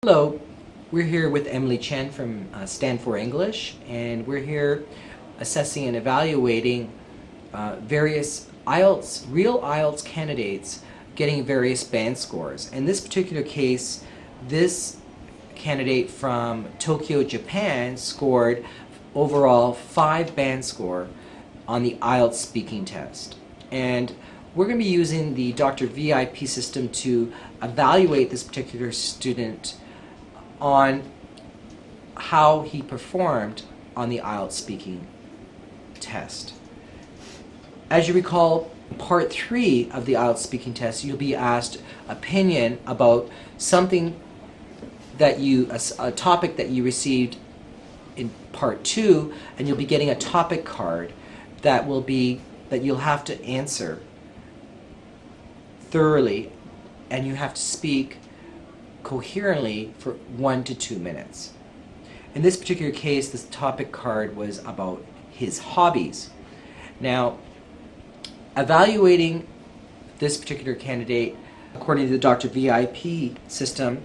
Hello, we're here with Emily Chen from Stand for English, and we're here assessing and evaluating various real IELTS candidates getting various band scores. In this particular case, this candidate from Tokyo, Japan scored overall 5 band score on the IELTS speaking test. And we're going to be using the Dr. VIP system to evaluate this particular student on how he performed on the IELTS speaking test. As you recall, part 3 of the IELTS speaking test, you'll be asked opinion about something that a topic that you received in part 2, and you'll be getting a topic card that you'll have to answer thoroughly, and you have to speak coherently for 1 to 2 minutes. In this particular case, this topic card was about his hobbies. Now, evaluating this particular candidate according to the Dr. VIP system,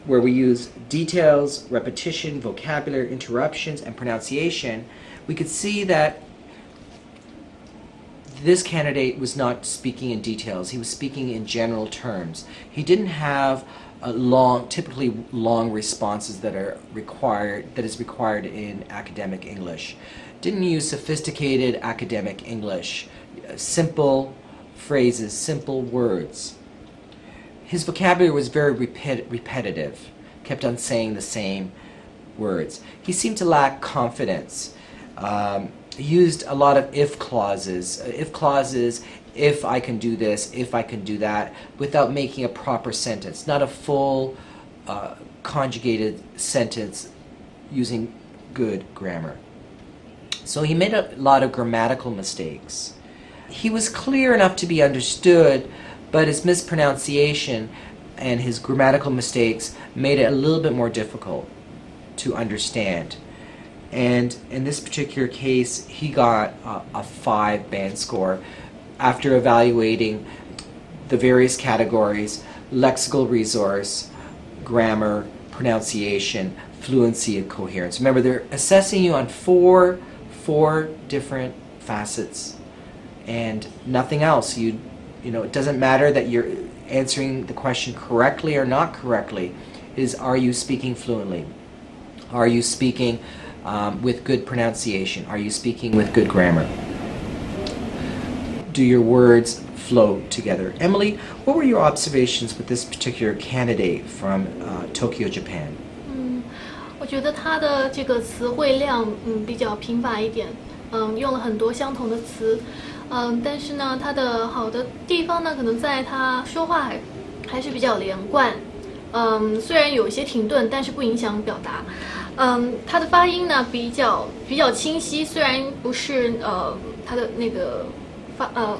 where we use details, repetition, vocabulary, interruptions, and pronunciation, we could see that this candidate was not speaking in details. He was speaking in general terms. He didn't have typically long responses that is required in academic English. Didn't use sophisticated academic English. Simple phrases, simple words. His vocabulary was very repetitive, kept on saying the same words. He seemed to lack confidence. He used a lot of if clauses, if I can do this, if I can do that, without making a proper sentence, not a full conjugated sentence using good grammar. So he made a lot of grammatical mistakes. He was clear enough to be understood, but his mispronunciation and his grammatical mistakes made it a little bit more difficult to understand. And in this particular case, he got a 5 band score after evaluating the various categories: lexical resource, grammar, pronunciation, fluency, and coherence. Remember, they're assessing you on four different facets and nothing else. You know, it doesn't matter that you're answering the question correctly or not correctly. Are you speaking fluently? Are you speaking with good pronunciation? Are you speaking with good grammar? Do your words flow together? Emily, what were your observations with this particular candidate from Tokyo, Japan? 我觉得他的这个词汇量比较贫乏一点，用了很多相同的词，但是呢，他的好的地方呢，可能在他说话还是比较连贯，虽然有一些停顿，但是不影响表达。他的发音呢比较清晰，虽然不是他的那个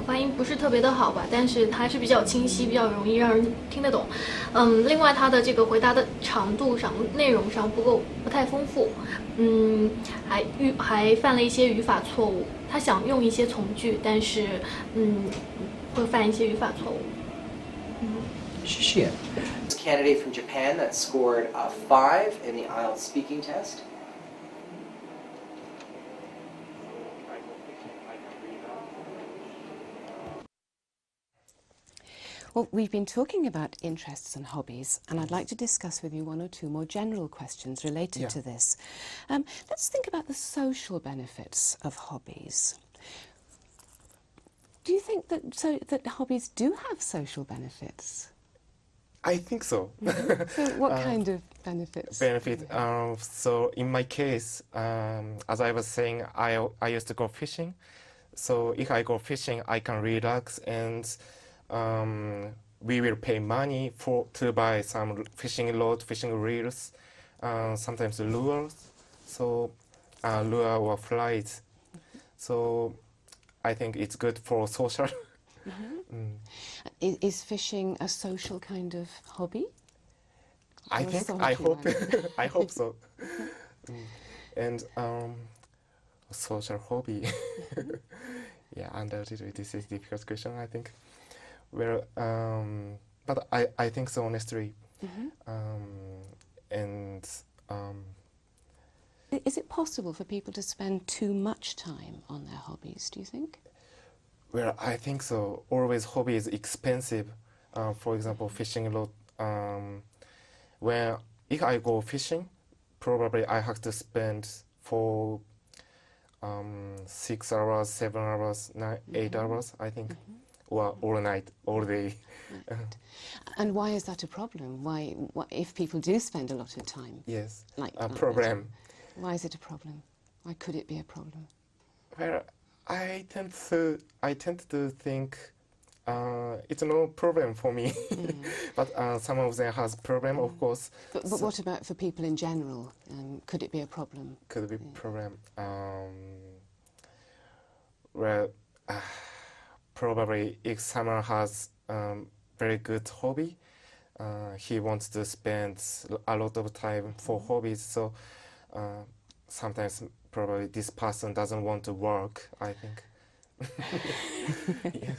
发音不是特别的好吧，但是它是比较清晰，比较容易让人听得懂。另外他的这个回答的长度上、内容上不太丰富，还犯了一些语法错误。他想用一些从句，但是会犯一些语法错误。谢谢。Candidate from Japan that scored a 5 in the IELTS speaking test. Well, we've been talking about interests and hobbies, and I'd like to discuss with you 1 or 2 more general questions related to this. Let's think about the social benefits of hobbies. Do you think that hobbies do have social benefits? I think so. So what kind of benefits? So in my case, as I was saying, I used to go fishing. So if I go fishing, I can relax, and we will pay money to buy some fishing rod, fishing reels, sometimes lures, so lure or flies. So I think it's good for social. Is fishing a social kind of hobby? I hope, I hope so. And social hobby. Yeah, undoubtedly this is a difficult question, I think. Well, but I think so, honestly. Is it possible for people to spend too much time on their hobbies, do you think? Well, I think so. Always hobby is expensive. For example, fishing a lot. When if I go fishing, probably I have to spend for 6 hours, 7 hours, 8 hours, I think, or all night, all day. Right. And why is that a problem? Why if people do spend a lot of time? Yes, Like a that, problem. why is it a problem? Why could it be a problem? Well, I tend to think it's no problem for me, but some of them has problem, of course. But So what about for people in general? Could it be a problem? could be problem. Well, probably if someone has very good hobby, he wants to spend a lot of time for hobbies. So sometimes probably this person doesn't want to work, I think. Yes.